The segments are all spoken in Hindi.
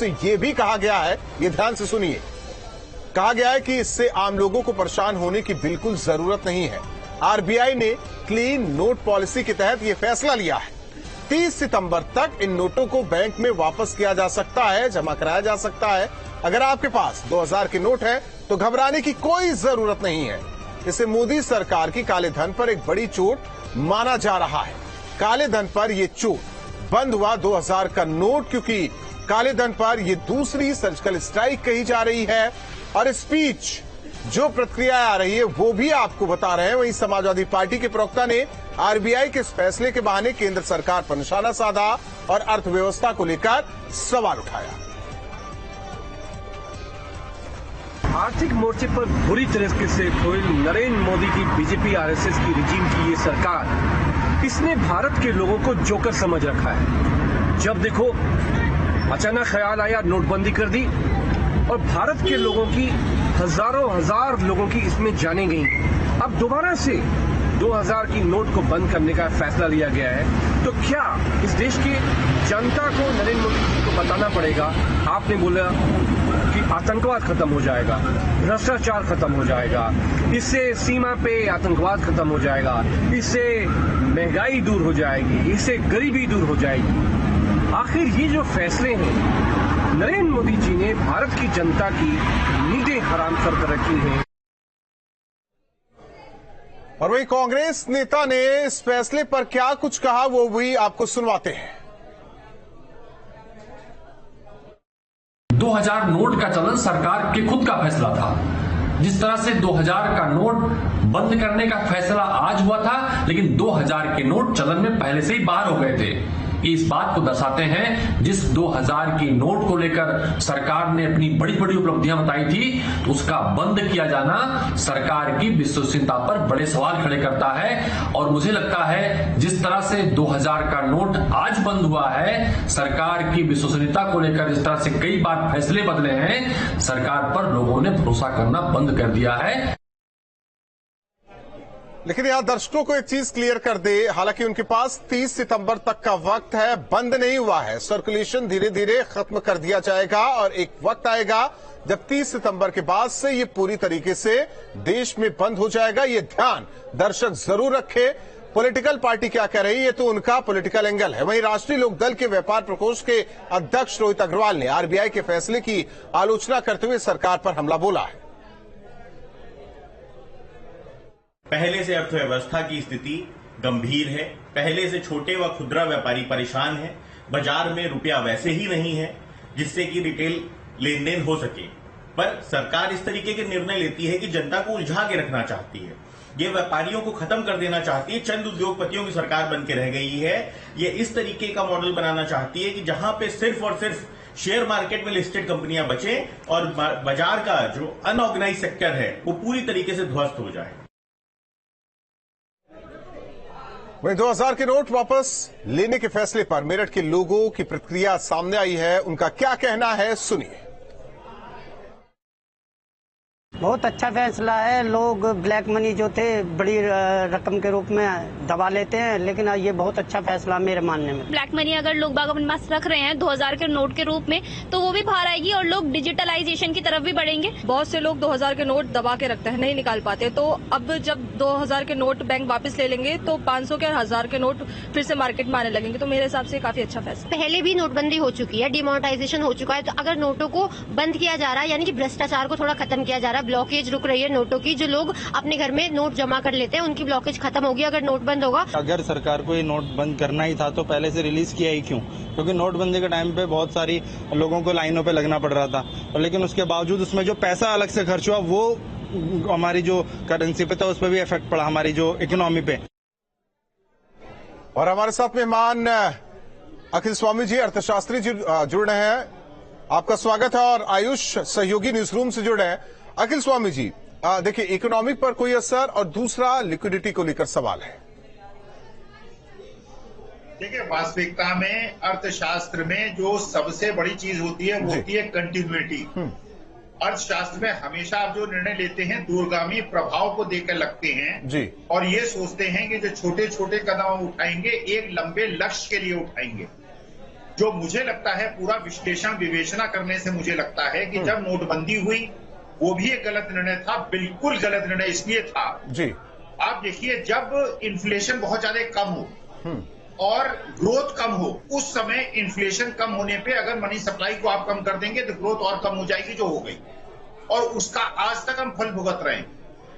से यह भी कहा गया है, ये ध्यान से सुनिए, कहा गया है कि इससे आम लोगों को परेशान होने की बिल्कुल जरूरत नहीं है। आरबीआई ने क्लीन नोट पॉलिसी के तहत यह फैसला लिया है। 30 सितंबर तक इन नोटों को बैंक में वापस किया जा सकता है, जमा कराया जा सकता है। अगर आपके पास 2000 के नोट है तो घबराने की कोई जरूरत नहीं है। इसे मोदी सरकार की काले धन पर एक बड़ी चोट माना जा रहा है। काले धन पर यह चोट बंद हुआ 2000 का नोट, क्योंकि काले धन पर यह दूसरी सर्जिकल स्ट्राइक कही जा रही है। और स्पीच जो प्रतिक्रिया आ रही है वो भी आपको बता रहे हैं। वहीं समाजवादी पार्टी के प्रवक्ता ने आरबीआई के इस फैसले के बहाने केंद्र सरकार पर निशाना साधा और अर्थव्यवस्था को लेकर सवाल उठाया। आर्थिक मोर्चे पर बुरी तरीके से फोइल नरेंद्र मोदी की बीजेपी आरएसएस की रिजीम की ये सरकार, इसने भारत के लोगों को जोकर समझ रखा है। जब देखो अचानक ख्याल आया नोटबंदी कर दी और भारत के लोगों की हजार लोगों की इसमें जाने गई। अब दोबारा से 2000 की नोट को बंद करने का फैसला लिया गया है। तो क्या इस देश की जनता को नरेंद्र मोदी जी को बताना पड़ेगा? आपने बोला कि आतंकवाद खत्म हो जाएगा, भ्रष्टाचार खत्म हो जाएगा, इससे सीमा पे आतंकवाद खत्म हो जाएगा, इससे महंगाई दूर हो जाएगी, इससे गरीबी दूर हो जाएगी। आखिर ये जो फैसले हैं, नरेंद्र मोदी जी ने भारत की जनता की नींदें हराम कर रखी हैं। और वही कांग्रेस नेता ने इस फैसले पर क्या कुछ कहा वो भी आपको सुनवाते हैं। 2000 नोट का चलन सरकार के खुद का फैसला था। जिस तरह से 2000 का नोट बंद करने का फैसला आज हुआ था, लेकिन 2000 के नोट चलन में पहले से ही बाहर हो गए थे। इस बात को दर्शाते हैं, जिस 2000 की नोट को लेकर सरकार ने अपनी बड़ी बड़ी उपलब्धियां बताई थी, तो उसका बंद किया जाना सरकार की विश्वसनीयता पर बड़े सवाल खड़े करता है। और मुझे लगता है जिस तरह से 2000 का नोट आज बंद हुआ है, सरकार की विश्वसनीयता को लेकर जिस तरह से कई बार फैसले बदले हैं, सरकार पर लोगों ने भरोसा करना बंद कर दिया है। लेकिन यहां दर्शकों को एक चीज क्लियर कर दे, हालांकि उनके पास 30 सितंबर तक का वक्त है, बंद नहीं हुआ है। सर्कुलेशन धीरे धीरे खत्म कर दिया जाएगा और एक वक्त आएगा जब 30 सितंबर के बाद से ये पूरी तरीके से देश में बंद हो जाएगा। ये ध्यान दर्शक जरूर रखे। पॉलिटिकल पार्टी क्या कह रही है तो उनका पॉलिटिकल एंगल है। वहीं राष्ट्रीय लोकदल के व्यापार प्रकोष्ठ के अध्यक्ष रोहित अग्रवाल ने आरबीआई के फैसले की आलोचना करते हुए सरकार पर हमला बोला है। पहले से अर्थव्यवस्था की स्थिति गंभीर है। पहले से छोटे व खुदरा व्यापारी परेशान है। बाजार में रुपया वैसे ही नहीं है जिससे कि रिटेल लेन देन हो सके। पर सरकार इस तरीके के निर्णय लेती है कि जनता को उलझा के रखना चाहती है। ये व्यापारियों को खत्म कर देना चाहती है। चंद उद्योगपतियों की सरकार बन के रह गई है। ये इस तरीके का मॉडल बनाना चाहती है कि जहां पे सिर्फ और सिर्फ शेयर मार्केट में लिस्टेड कंपनियां बचें और बाजार का जो अनऑर्गेनाइज सेक्टर है वो पूरी तरीके से ध्वस्त हो जाए। वहीं 2000 के नोट वापस लेने के फैसले पर मेरठ के लोगों की प्रतिक्रिया सामने आई है। उनका क्या कहना है, सुनिए। बहुत अच्छा फैसला है। लोग ब्लैक मनी जो थे बड़ी रकम के रूप में दबा लेते हैं, लेकिन ये बहुत अच्छा फैसला मेरे मानने में। ब्लैक मनी अगर लोग बाग अपने पास रख रहे हैं 2000 के नोट के रूप में, तो वो भी बाहर आएगी और लोग डिजिटलाइजेशन की तरफ भी बढ़ेंगे। बहुत से लोग 2000 के नोट दबा के रखते हैं, नहीं निकाल पाते। तो अब जब 2000 के नोट बैंक वापस ले लेंगे तो 500 के और 1000 के नोट फिर से मार्केट में आने लगेंगे। तो मेरे हिसाब से काफी अच्छा फैसला। पहले भी नोटबंदी हो चुकी है, डिमोनेटाइजेशन हो चुका है। तो अगर नोटों को बंद किया जा रहा है, यानी कि भ्रष्टाचार को थोड़ा खत्म किया जा रहा है, ब्लॉकेज रुक रही है नोटों की। जो लोग अपने घर में नोट जमा कर लेते हैं उनकी ब्लॉकेज खत्म होगी अगर नोट बंद होगा। अगर सरकार को ये नोट बंद करना ही था तो पहले से रिलीज किया ही क्यों? क्योंकि नोटबंदी के टाइम पे बहुत सारी लोगों को लाइनों पे लगना पड़ रहा था, लेकिन उसके बावजूद उसमें जो पैसा अलग से खर्च हुआ वो हमारी जो करेंसी पे था उस पर भी इफेक्ट पड़ा, हमारी जो इकोनॉमी पे। और हमारे साथ मेहमान अखिल स्वामी जी, अर्थशास्त्री जी जुड़ रहे हैं। आपका स्वागत है। और आयुष सहयोगी न्यूज रूम से जुड़े हैं। अखिल स्वामी जी, देखिए, इकोनॉमिक पर कोई असर और दूसरा लिक्विडिटी को लेकर सवाल है। देखिए, वास्तविकता में अर्थशास्त्र में जो सबसे बड़ी चीज होती है वो होती है कंटिन्यूटी। अर्थशास्त्र में हमेशा आप जो निर्णय लेते हैं दूरगामी प्रभाव को देकर लगते हैं जी, और ये सोचते हैं कि जो छोटे छोटे कदम उठाएंगे एक लंबे लक्ष्य के लिए उठाएंगे। जो मुझे लगता है पूरा विश्लेषण विवेचना करने से मुझे लगता है कि जब नोटबंदी हुई वो भी एक गलत निर्णय था, बिल्कुल गलत निर्णय इसलिए था जी। आप देखिए, जब इन्फ्लेशन बहुत ज्यादा कम हो और ग्रोथ कम हो, उस समय इन्फ्लेशन कम होने पे अगर मनी सप्लाई को आप कम कर देंगे तो ग्रोथ और कम हो जाएगी, जो हो गई, और उसका आज तक हम फल भुगत रहे हैं।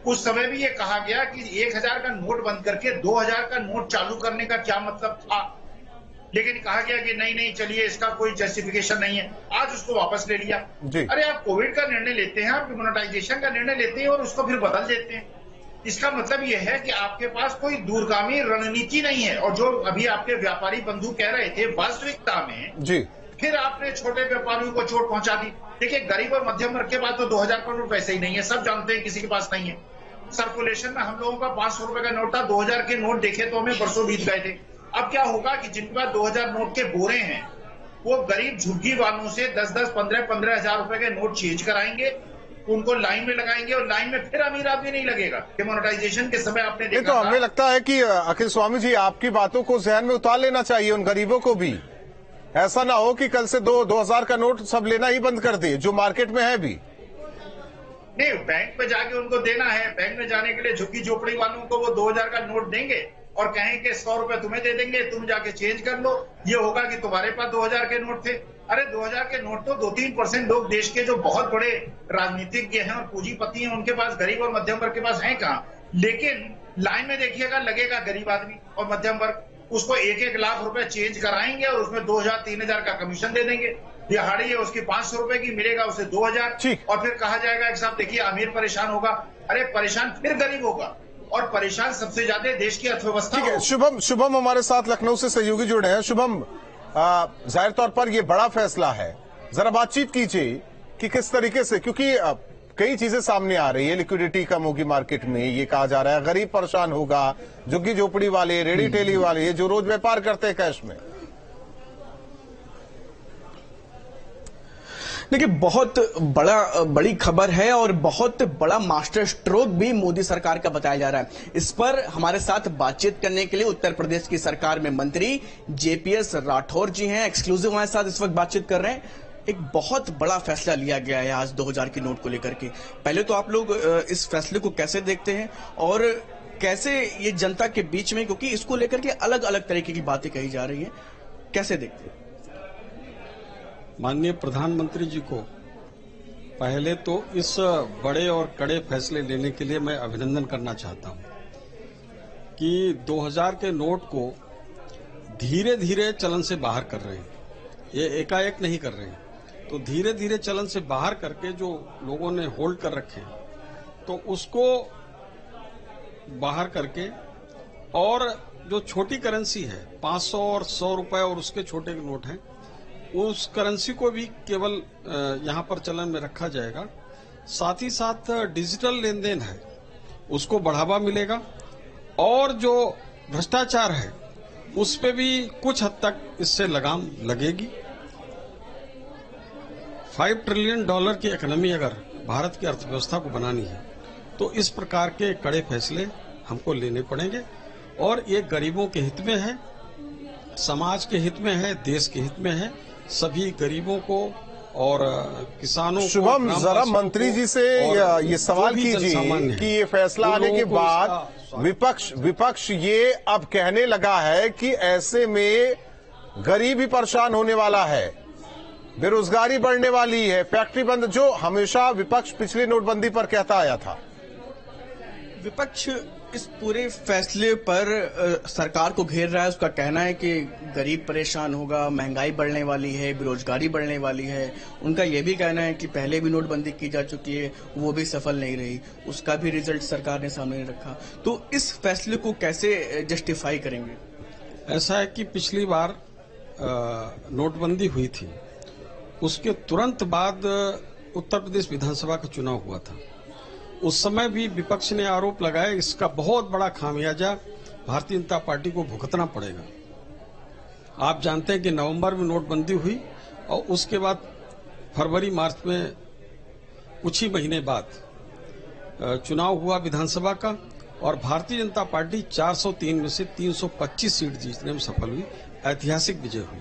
उस समय भी ये कहा गया कि 1000 का नोट बंद करके 2000 का नोट चालू करने का क्या मतलब था, लेकिन कहा गया कि नहीं चलिए इसका कोई जस्टिफिकेशन नहीं है। आज उसको वापस ले लिया। अरे आप कोविड का निर्णय लेते हैं, आप डिमोनेटाइजेशन का निर्णय लेते हैं और उसको फिर बदल देते हैं। इसका मतलब यह है कि आपके पास कोई दूरगामी रणनीति नहीं है। और जो अभी आपके व्यापारी बंधु कह रहे थे, वास्तविकता में जी फिर आपने छोटे व्यापारियों को चोट पहुंचा दी। देखिए, गरीब और मध्यम वर्ग के पास तो 2000 का नोट वैसे ही नहीं है, सब जानते हैं किसी के पास नहीं है। सर्कुलेशन में हम लोगों का 500 रुपए का नोट था, 2000 के नोट देखे तो हमें बरसों बीत गए थे। अब क्या होगा कि जिनके पास 2000 नोट के बोरे हैं, वो गरीब झुग्गी वालों से 10-10, 15-15 हजार रुपए के नोट चेंज कराएंगे, उनको लाइन में लगाएंगे और लाइन में फिर अमीर आदमी नहीं लगेगा। डिमोनेटाइजेशन के समय आपने देखा तो हमें लगता है कि अखिल स्वामी जी, आपकी बातों को जहन में उतार लेना चाहिए उन गरीबों को भी। ऐसा ना हो कि कल से 2000 का नोट सब लेना ही बंद कर दे, जो मार्केट में है भी। नहीं, बैंक में जाके उनको देना है। बैंक में जाने के लिए झुग्गी झोपड़ी वालों को वो 2000 का नोट देंगे और कहेंगे 100 रुपए तुम्हें दे देंगे, तुम जाके चेंज कर लो। ये होगा कि तुम्हारे पास 2000 के नोट थे। अरे 2000 के नोट तो 2-3% लोग देश के जो बहुत बड़े राजनीतिज्ञ हैं और पूंजीपति हैं उनके पास, गरीब और मध्यम वर्ग के पास हैं कहाँ। लेकिन लाइन में देखिएगा, लगेगा गरीब आदमी और मध्यम वर्ग, उसको 1-1 लाख रुपए चेंज कराएंगे और उसमें 2000-3000 का कमीशन दे देंगे। दिहाड़ी है उसकी 500 रुपए की, मिलेगा उसे 2000, और फिर कहा जाएगा कि साहब देखिए अमीर परेशान होगा। अरे परेशान फिर गरीब होगा, और परेशान सबसे ज्यादा देश की अर्थव्यवस्था। ठीक है, शुभम हमारे साथ लखनऊ से सहयोगी जुड़े हैं। शुभम, जाहिर तौर पर ये बड़ा फैसला है, जरा बातचीत कीजिए कि किस तरीके से, क्योंकि कई चीजें सामने आ रही है। लिक्विडिटी कम होगी मार्केट में, ये कहा जा रहा है, गरीब परेशान होगा, झुग्गी झोपड़ी वाले, रेडी टेली वाले, जो रोज व्यापार करते हैं कैश में। देखिए, बहुत बड़ी खबर है और बहुत बड़ा मास्टर स्ट्रोक भी मोदी सरकार का बताया जा रहा है। इस पर हमारे साथ बातचीत करने के लिए उत्तर प्रदेश की सरकार में मंत्री जेपीएस राठौर जी हैं, एक्सक्लूसिव हमारे साथ इस वक्त बातचीत कर रहे हैं। एक बहुत बड़ा फैसला लिया गया है आज 2000 के नोट को लेकर के। पहले तो आप लोग इस फैसले को कैसे देखते हैं और कैसे ये जनता के बीच में, क्योंकि इसको लेकर के अलग अलग तरीके की बातें कही जा रही हैं, कैसे देखते हैं? माननीय प्रधानमंत्री जी को पहले तो इस बड़े और कड़े फैसले लेने के लिए मैं अभिनंदन करना चाहता हूं कि 2000 के नोट को धीरे धीरे चलन से बाहर कर रहे हैं। ये एकाएक नहीं कर रहे हैं, तो धीरे धीरे चलन से बाहर करके जो लोगों ने होल्ड कर रखे तो उसको बाहर करके, और जो छोटी करेंसी है 500 और 100 रुपए और उसके छोटे नोट हैं, उस करेंसी को भी केवल यहां पर चलन में रखा जाएगा। साथ ही साथ डिजिटल लेन देन है उसको बढ़ावा मिलेगा, और जो भ्रष्टाचार है उस पे भी कुछ हद तक इससे लगाम लगेगी। $5 ट्रिलियन की इकोनॉमी अगर भारत की अर्थव्यवस्था को बनानी है तो इस प्रकार के कड़े फैसले हमको लेने पड़ेंगे, और ये गरीबों के हित में है, समाज के हित में है, देश के हित में है, सभी गरीबों को और किसानों को। शुभम, जरा मंत्री जी से ये सवाल कीजिए कि ये फैसला आने के बाद विपक्ष ये अब कहने लगा है कि ऐसे में गरीब ही परेशान होने वाला है, बेरोजगारी बढ़ने वाली है, फैक्ट्री बंद, जो हमेशा विपक्ष पिछली नोटबंदी पर कहता आया था। विपक्ष इस पूरे फैसले पर सरकार को घेर रहा है। उसका कहना है कि गरीब परेशान होगा, महंगाई बढ़ने वाली है, बेरोजगारी बढ़ने वाली है। उनका यह भी कहना है कि पहले भी नोटबंदी की जा चुकी है, वो भी सफल नहीं रही, उसका भी रिजल्ट सरकार ने सामने रखा। तो इस फैसले को कैसे जस्टिफाई करेंगे? ऐसा है कि पिछली बार नोटबंदी हुई थी, उसके तुरंत बाद उत्तर प्रदेश विधानसभा का चुनाव हुआ था। उस समय भी विपक्ष ने आरोप लगाया, इसका बहुत बड़ा खामियाजा भारतीय जनता पार्टी को भुगतना पड़ेगा। आप जानते हैं कि नवंबर में नोटबंदी हुई और उसके बाद फरवरी मार्च में कुछ ही महीने बाद चुनाव हुआ विधानसभा का, और भारतीय जनता पार्टी 403 में से 325 सीट जीतने में सफल हुई, ऐतिहासिक विजय हुई।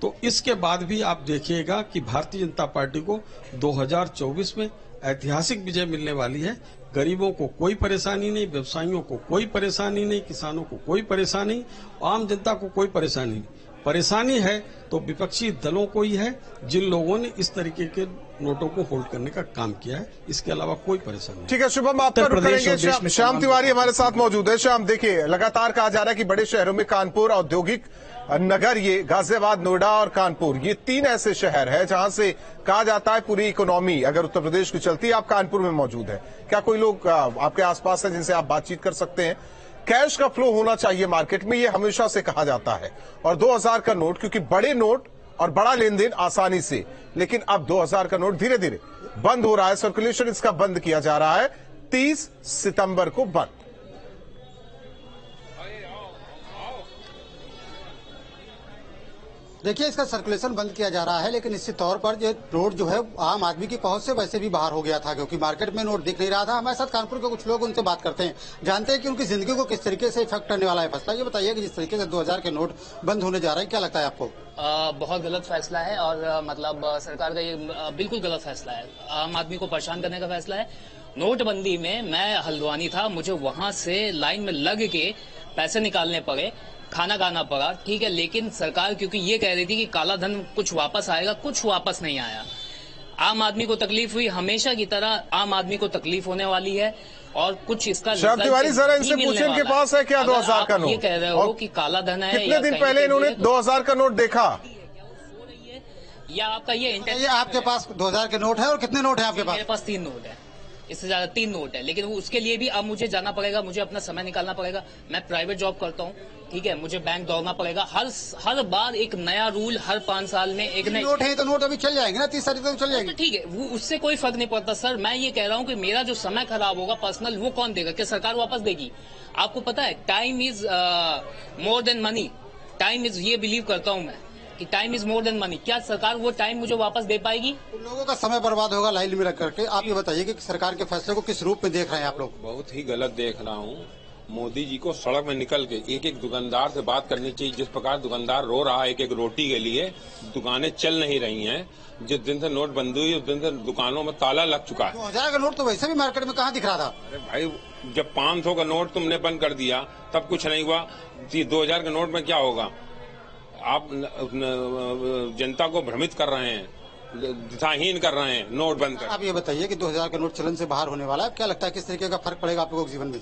तो इसके बाद भी आप देखिएगा कि भारतीय जनता पार्टी को 2024 में ऐतिहासिक विजय मिलने वाली है। गरीबों को कोई परेशानी नहीं, व्यवसायियों को कोई परेशानी नहीं, किसानों को कोई परेशानी नहीं, आम जनता को कोई परेशानी नहीं। परेशानी है तो विपक्षी दलों को ही है, जिन लोगों ने इस तरीके के नोटों को होल्ड करने का काम किया है। इसके अलावा कोई परेशानी नहीं। ठीक है शुभम, आप पर करेंगे। श्याम तिवारी हमारे साथ मौजूद है। श्याम, देखिए लगातार कहा जा रहा है कि बड़े शहरों में कानपुर औद्योगिक नगर, ये गाजियाबाद, नोएडा और कानपुर, ये 3 ऐसे शहर हैं जहां से कहा जाता है पूरी इकोनॉमी अगर उत्तर प्रदेश की चलती है। आप कानपुर में मौजूद है, क्या कोई लोग आपके आसपास है जिनसे आप बातचीत कर सकते हैं? कैश का फ्लो होना चाहिए मार्केट में, ये हमेशा से कहा जाता है। और 2000 का नोट, क्योंकि बड़े नोट और बड़ा लेन देन आसानी से, लेकिन अब 2000 का नोट धीरे धीरे बंद हो रहा है। सर्कुलेशन इसका बंद किया जा रहा है 30 सितंबर को बंद। देखिए, इसका सर्कुलेशन बंद किया जा रहा है, लेकिन निश्चित तौर पर ये नोट जो है आम आदमी की पहुंच से वैसे भी बाहर हो गया था, क्योंकि मार्केट में नोट दिख नहीं रहा था। हमारे साथ कानपुर के कुछ लोग, उनसे बात करते हैं, जानते हैं कि उनकी जिंदगी को किस तरीके से इफेक्ट करने वाला है फैसला। ये बताइए कि जिस तरीके से 2000 के नोट बंद होने जा रहे हैं, क्या लगता है आपको? बहुत गलत फैसला है और मतलब सरकार का ये बिल्कुल गलत फैसला है। आम आदमी को परेशान करने का फैसला है। नोटबंदी में मैं हल्द्वानी था, मुझे वहां से लाइन में लग के पैसे निकालने पड़े, खाना खाना पड़ा, ठीक है। लेकिन सरकार क्योंकि ये कह रही थी कि काला धन कुछ वापस आएगा, कुछ वापस नहीं आया। आम आदमी को तकलीफ हुई, हमेशा की तरह आम आदमी को तकलीफ होने वाली है और कुछ इसका श्याम तिवारी, जरा इनसे पूछें, इनके पास है क्या 2000 का नोट? ये कह रहे हो कि काला धन है, कितने दिन पहले इन्होंने 2000 का नोट देखा? या आपका ये आपके पास 2000 के नोट है और कितने नोट है आपके पास? मेरे पास 3 नोट है, इससे ज्यादा 3 नोट है, लेकिन उसके लिए भी अब मुझे जाना पड़ेगा, मुझे अपना समय निकालना पड़ेगा। मैं प्राइवेट जॉब करता हूँ, ठीक है, मुझे बैंक दौड़ना पड़ेगा। हर बार एक नया रूल, हर 5 साल में एक नया नोट है, तो नोट अभी चल जाएंगे ना, 30 तारीख तक चल जाएंगे। ठीक है, वो उससे कोई फर्क नहीं पड़ता सर। मैं ये कह रहा हूँ कि मेरा जो समय खराब होगा पर्सनल, वो कौन देगा? क्या सरकार वापस देगी? आपको पता है time is more than money. Time is, ये बिलीव करता हूँ मैं कि time is more than money. क्या सरकार वो टाइम मुझे वापस दे पाएगी? लोगों का समय बर्बाद होगा लाइन में रख करके। आप ये बताइए कि सरकार के फैसले को किस रूप में देख रहे हैं आप लोग? बहुत ही गलत देख रहा हूँ। मोदी जी को सड़क में निकल के एक एक दुकानदार से बात करनी चाहिए। जिस प्रकार दुकानदार रो रहा है एक एक रोटी के लिए, दुकानें चल नहीं रही हैं। जिस दिन से नोटबंदी हुई उस दिन से दुकानों में ताला लग चुका है। 2000 का नोट तो वैसे भी मार्केट में कहाँ दिख रहा था? अरे भाई, जब 500 का नोट तुमने बंद कर दिया तब कुछ नहीं हुआ, 2000 के नोट में क्या होगा? आप जनता को भ्रमित कर रहे हैं, दिशाहीन कर रहे हैं नोट बंद कर। आप ये बताइए कि 2000 का नोट चलन से बाहर होने वाला है, क्या लगता है किस तरीके का फर्क पड़ेगा आप लोगों के जीवन में?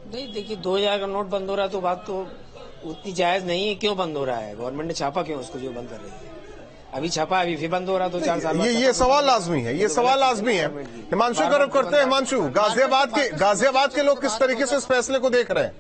नहीं, देखिए 2000 का नोट बंद हो रहा है तो बात तो उतनी जायज नहीं है। क्यों बंद हो रहा है? गवर्नमेंट ने छापा क्यों उसको जो बंद कर रही है? अभी छापा, अभी फिर बंद हो रहा है, 2-4 साल ये सवाल लाजमी है, ये सवाल लाजमी है। हिमांशु गौरव करते हैं। हिमांशु, गाजियाबाद के लोग किस तरीके से इस फैसले को देख रहे हैं?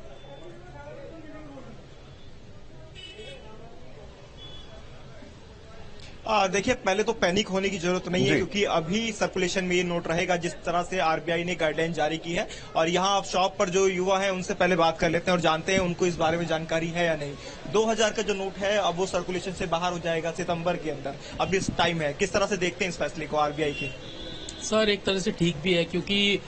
देखिए, पहले तो पैनिक होने की जरूरत नहीं है, क्योंकि अभी सर्कुलेशन में ये नोट रहेगा जिस तरह से आरबीआई ने गाइडलाइन जारी की है। और यहाँ आप शॉप पर जो युवा हैं उनसे पहले बात कर लेते हैं और जानते हैं उनको इस बारे में जानकारी है या नहीं। 2000 का जो नोट है अब वो सर्कुलेशन से बाहर हो जाएगा सितंबर के अंदर, अब इस टाइम है। किस तरह से देखते हैं इस फैसले को आरबीआई के? सर, एक तरह से ठीक भी है, क्योंकि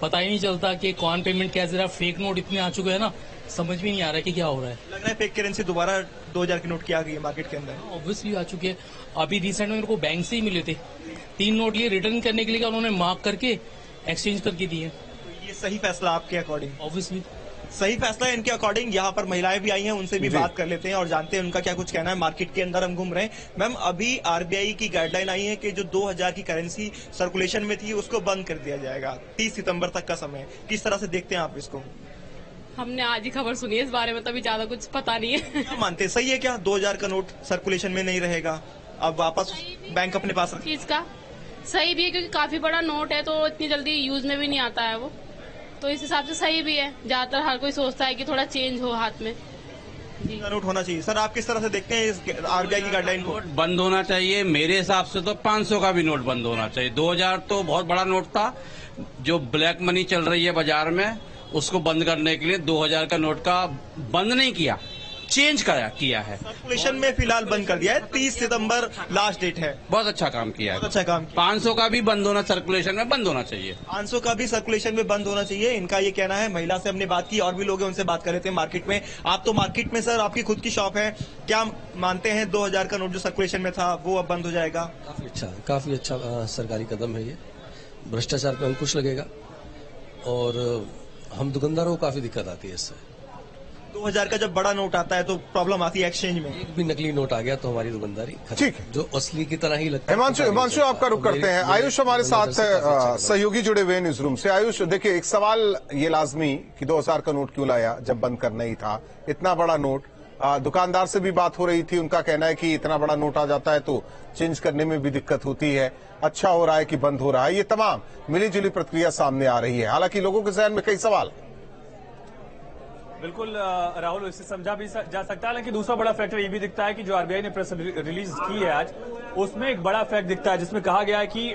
पता ही नहीं चलता कि कौन पेमेंट क्या, जरा फेक नोट इतने आ चुके हैं ना, समझ भी नहीं आ रहा है कि क्या हो रहा है। लग रहा है फेक करेंसी दोबारा 2000 की नोट की आ गई है मार्केट के अंदर। ऑब्वियसली आ चुके हैं। अभी रिसेंट में मेरे को बैंक से ही मिले थे 3 नोट, लिए रिटर्न करने के लिए उन्होंने मार्क करके एक्सचेंज करके दिए। तो ये सही फैसला आपके अकॉर्डिंग? ऑब्वियसली सही फैसला है इनके अकॉर्डिंग। यहाँ पर महिलाएं भी आई हैं, उनसे भी बात कर लेते हैं और जानते हैं उनका क्या कुछ कहना है। मार्केट के अंदर हम घूम रहे हैं। मैम, अभी आरबीआई की गाइडलाइन आई है कि जो 2000 की करेंसी सर्कुलेशन में थी उसको बंद कर दिया जाएगा 30 सितंबर तक का समय। किस तरह से देखते हैं आप इसको? हमने आज ही खबर सुनी है इस बारे में, तभी ज्यादा कुछ पता नहीं है। क्या मानते हैं, सही है क्या 2000 का नोट सर्कुलेशन में नहीं रहेगा, अब वापस बैंक अपने पास रखे? इसका सही भी है, क्योंकि काफी बड़ा नोट है तो इतनी जल्दी यूज में भी नहीं आता है वो, तो इस हिसाब से सही भी है। ज्यादातर हर कोई सोचता है कि थोड़ा चेंज हो हाथ में। नोट होना चाहिए। सर, आप किस तरह से देखते हैं इस आरबीआई की गाइडलाइन को? बंद होना चाहिए मेरे हिसाब से तो 500 का भी नोट बंद होना चाहिए। 2000 तो बहुत बड़ा नोट था, जो ब्लैक मनी चल रही है बाजार में, उसको बंद करने के लिए 2000 का नोट का बंद नहीं किया, चेंज किया है। सर्कुलेशन में फिलहाल बंद कर दिया है, 30 सितंबर लास्ट डेट है। बहुत अच्छा काम किया है, बहुत अच्छा काम। 500 का भी बंद होना, सर्कुलेशन में बंद होना चाहिए। 500 का भी सर्कुलेशन में बंद होना चाहिए, इनका ये कहना है। महिला से हमने बात की, और भी लोग हैं, उनसे बात कर रहे थे मार्केट में। आप तो मार्केट में सर, आपकी खुद की शॉप है, क्या मानते हैं 2000 का नोट जो सर्कुलेशन में था वो अब बंद हो जाएगा? काफी अच्छा सरकारी कदम है ये। भ्रष्टाचार पर अंकुश लगेगा और हम दुकानदारों को काफी दिक्कत आती है इससे। 2000 का जब बड़ा नोट आता है तो प्रॉब्लम आती है एक्सचेंज में। एक भी नकली नोट आ गया तो हमारी दुकानदारी ठीक है, जो असली की तरह ही लगता है। हिमांशु आपका रुख करते हैं। आयुष हमारे साथ सहयोगी जुड़े हुए न्यूज रूम से। आयुष देखिए, एक सवाल ये लाजमी कि 2000 का नोट क्यों लाया जब बंद करना ही था, इतना बड़ा नोट। दुकानदार से भी बात हो रही थी, उनका कहना है कि इतना बड़ा नोट आ जाता है तो चेंज करने में भी दिक्कत होती है। अच्छा हो रहा है कि बंद हो रहा है, ये तमाम मिलीजुली प्रक्रिया सामने आ रही है। हालांकि लोगों के जहन में कई सवाल। बिल्कुल राहुल, इससे समझा भी जा सकता है, लेकिन दूसरा बड़ा फैक्टर ये भी दिखता है कि जो आरबीआई ने प्रेस रिलीज की है आज, उसमें एक बड़ा फैक्ट दिखता है जिसमें कहा गया है कि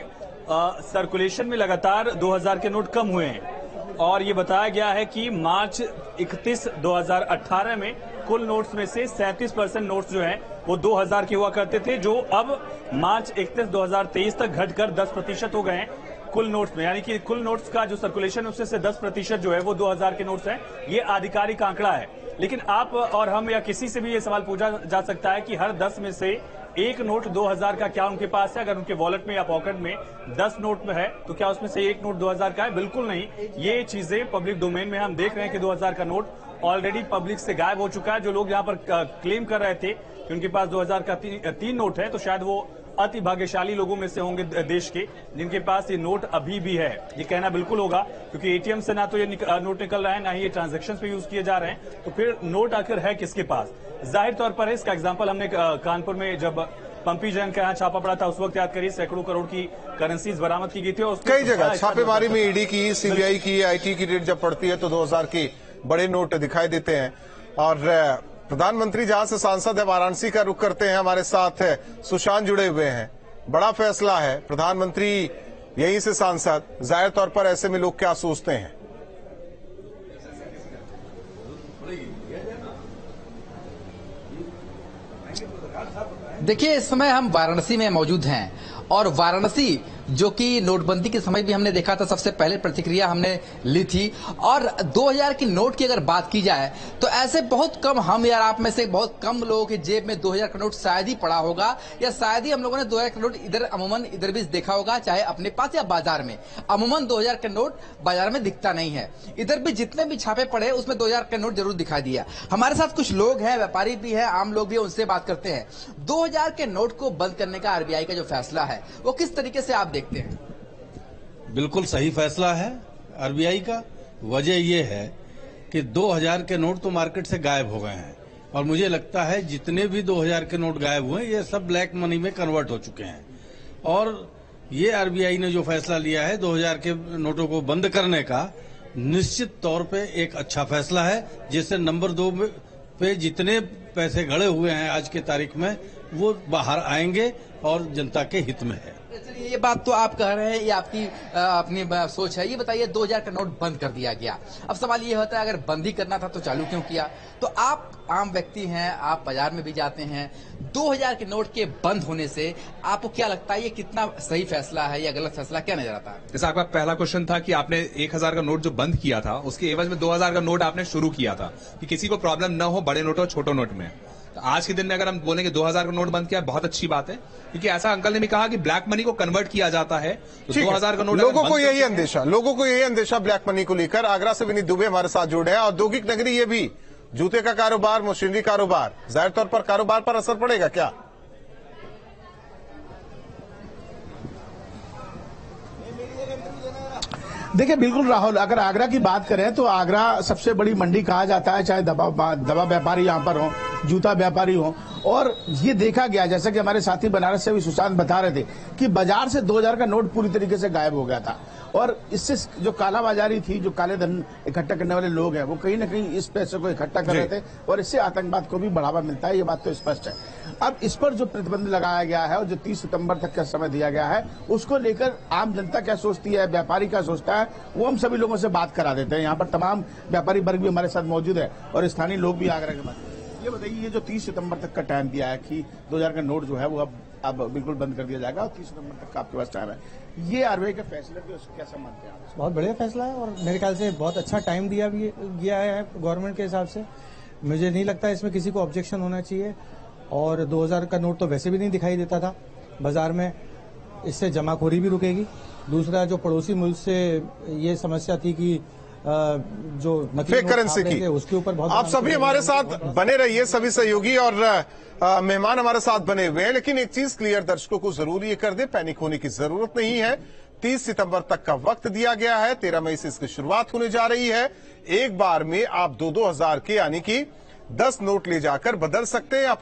सर्कुलेशन में लगातार 2000 के नोट कम हुए हैं। और ये बताया गया है कि मार्च 31, 2018 में कुल नोट्स में से 37% नोट्स जो हैं वो 2000 के हुआ करते थे, जो अब मार्च 31, 2023 तक घटकर 10% हो गए हैं कुल नोट्स में। यानी कि कुल नोट्स का जो सर्कुलेशन उससे से 10% जो है वो 2000 के नोट्स हैं। ये आधिकारिक आंकड़ा है, लेकिन आप और हम या किसी से भी ये सवाल पूछा जा सकता है कि हर 10 में से एक नोट 2000 का क्या उनके पास है? अगर उनके वॉलेट में या पॉकेट में 10 नोट में है तो क्या उसमें से एक नोट 2000 का है? बिल्कुल नहीं। ये चीजें पब्लिक डोमेन में हम देख रहे हैं कि 2000 का नोट ऑलरेडी पब्लिक से गायब हो चुका है। जो लोग यहाँ पर क्लेम कर रहे थे कि उनके पास 2000 का 3 नोट है, तो शायद वो अति भाग्यशाली लोगों में से होंगे देश के, जिनके पास ये नोट अभी भी है। ये कहना बिल्कुल होगा, क्योंकि एटीएम से ना तो ये नोट निकल रहा है, ना ही ये ट्रांजैक्शंस पे यूज किए जा रहे हैं। तो फिर नोट आखिर है किसके पास? जाहिर तौर पर है। इसका एग्जाम्पल हमने कानपुर में जब पंपी जैन का यहाँ छापा पड़ा था, उस वक्त याद करिए सैकड़ों करोड़ की करेंसीज बरामद की गई थी। और कई जगह छापेमारी में ईडी की, सीबीआई की, आईटी की रेड जब पड़ती है तो 2000 के बड़े नोट दिखाई देते हैं। और प्रधानमंत्री जहां से सांसद है, वाराणसी का रुख करते हैं। हमारे साथ है सुशांत जुड़े हुए हैं। बड़ा फैसला है, प्रधानमंत्री यहीं से सांसद, जाहिर तौर पर ऐसे में लोग क्या सोचते हैं? देखिए, इस समय हम वाराणसी में मौजूद हैं और वाराणसी जो कि नोटबंदी के समय भी हमने देखा था, सबसे पहले प्रतिक्रिया हमने ली थी। और 2000 की नोट की अगर बात की जाए तो ऐसे बहुत कम, हम या आप में से बहुत कम लोगों की जेब में 2000 का नोट शायद ही पड़ा होगा, या शायद ही हम लोगों ने 2000 का नोट इधर अमूमन इधर भी देखा होगा, चाहे अपने पास या बाजार में। अमूमन 2000 का नोट बाजार में दिखता नहीं है। इधर भी जितने भी छापे पड़े उसमें 2000 का नोट जरूर दिखाई दिया। हमारे साथ कुछ लोग हैं, व्यापारी भी है, आम लोग भी, उनसे बात करते हैं। 2000 के नोट को बंद करने का आरबीआई का जो फैसला है वो किस तरीके से आप देखते हैं? बिल्कुल सही फैसला है आरबीआई का। वजह यह है कि 2000 के नोट तो मार्केट से गायब हो गए हैं, और मुझे लगता है जितने भी 2000 के नोट गायब हुए ये सब ब्लैक मनी में कन्वर्ट हो चुके हैं। और ये आरबीआई ने जो फैसला लिया है 2000 के नोटों को बंद करने का, निश्चित तौर पे एक अच्छा फैसला है, जिससे नंबर 2 पे जितने पैसे गड़े हुए हैं आज के तारीख में वो बाहर आएंगे और जनता के हित में है। ये बात तो आप कह रहे हैं, ये आपकी अपनी सोच है। ये बताइए, 2000 का नोट बंद कर दिया गया, अब सवाल ये होता है अगर बंद ही करना था तो चालू क्यों किया? तो आप आम व्यक्ति हैं, आप बाजार में भी जाते हैं, 2000 के नोट के बंद होने से आपको क्या लगता है, ये कितना सही फैसला है या गलत फैसला, क्या नजर आता है? जैसा आपका पहला क्वेश्चन था कि आपने 1000 का नोट जो बंद किया था उसके एवज में 2000 का नोट आपने शुरू किया था कि किसी को प्रॉब्लम न हो बड़े नोट और छोटे नोट में। तो आज के दिन में अगर हम बोलेंगे 2000 का नोट बंद किया, बहुत अच्छी बात है, क्योंकि ऐसा अंकल ने भी कहा कि ब्लैक मनी को कन्वर्ट किया जाता है। तो 2000 का नोट लोगों को यही अंदेशा ब्लैक मनी को लेकर। आगरा से विनीत दुबे हमारे साथ जुड़े हैं। औद्योगिक नगरी ये भी, जूते का कारोबार, मशीनरी कारोबार, जाहिर तौर पर कारोबार पर असर पड़ेगा क्या? देखिए बिल्कुल राहुल, अगर आगरा की बात करें तो आगरा सबसे बड़ी मंडी कहा जाता है, चाहे दवा व्यापारी यहाँ पर हो, जूता व्यापारी हो। और ये देखा गया, जैसा कि हमारे साथी बनारस से भी सुशांत बता रहे थे, कि बाजार से 2000 का नोट पूरी तरीके से गायब हो गया था। और इससे जो कालाबाजारी थी, जो काले धन इकट्ठा करने वाले लोग हैं, वो कहीं ना कहीं इस पैसे को इकट्ठा कर रहे थे, और इससे आतंकवाद को भी बढ़ावा मिलता है, ये बात तो स्पष्ट है। अब इस पर जो प्रतिबंध लगाया गया है और जो 30 सितंबर तक का समय दिया गया है, उसको लेकर आम जनता क्या सोचती है, व्यापारी क्या सोचता है, वो हम सभी लोगों से बात करा देते हैं। यहाँ पर तमाम व्यापारी वर्ग भी हमारे साथ मौजूद है और स्थानीय लोग भी आगरा के बात। ये बताइए, ये जो 30 सितंबर तक का टाइम दिया है कि 2000 का नोट जो है वो अब बिल्कुल बंद कर दिया जाएगा और 30 सितंबर तक का आपके पास टाइम है, ये आरबीआई का फैसला भी कैसा मानते हैं आप? बहुत बढ़िया फैसला है और मेरे ख्याल से बहुत अच्छा टाइम दिया गया है गवर्नमेंट के हिसाब से। मुझे नहीं लगता इसमें किसी को ऑब्जेक्शन होना चाहिए। और 2000 का नोट तो वैसे भी नहीं दिखाई देता था बाजार में, इससे जमाखोरी भी रुकेगी। दूसरा, जो पड़ोसी मुल्क से ये समस्या थी कि जो फेक करेंसी की, उसके ऊपर बहुत आप सभी हमारे साथ बने रहिए, सभी सहयोगी और मेहमान हमारे साथ बने हुए हैं। लेकिन एक चीज क्लियर दर्शकों को जरूर ये कर दे, पैनिक होने की जरूरत नहीं है। 30 सितंबर तक का वक्त दिया गया है, 13 मई से इसकी शुरुआत होने जा रही है। एक बार में आप 2-2 हजार के यानी कि 10 नोट ले जाकर बदल सकते हैं अपने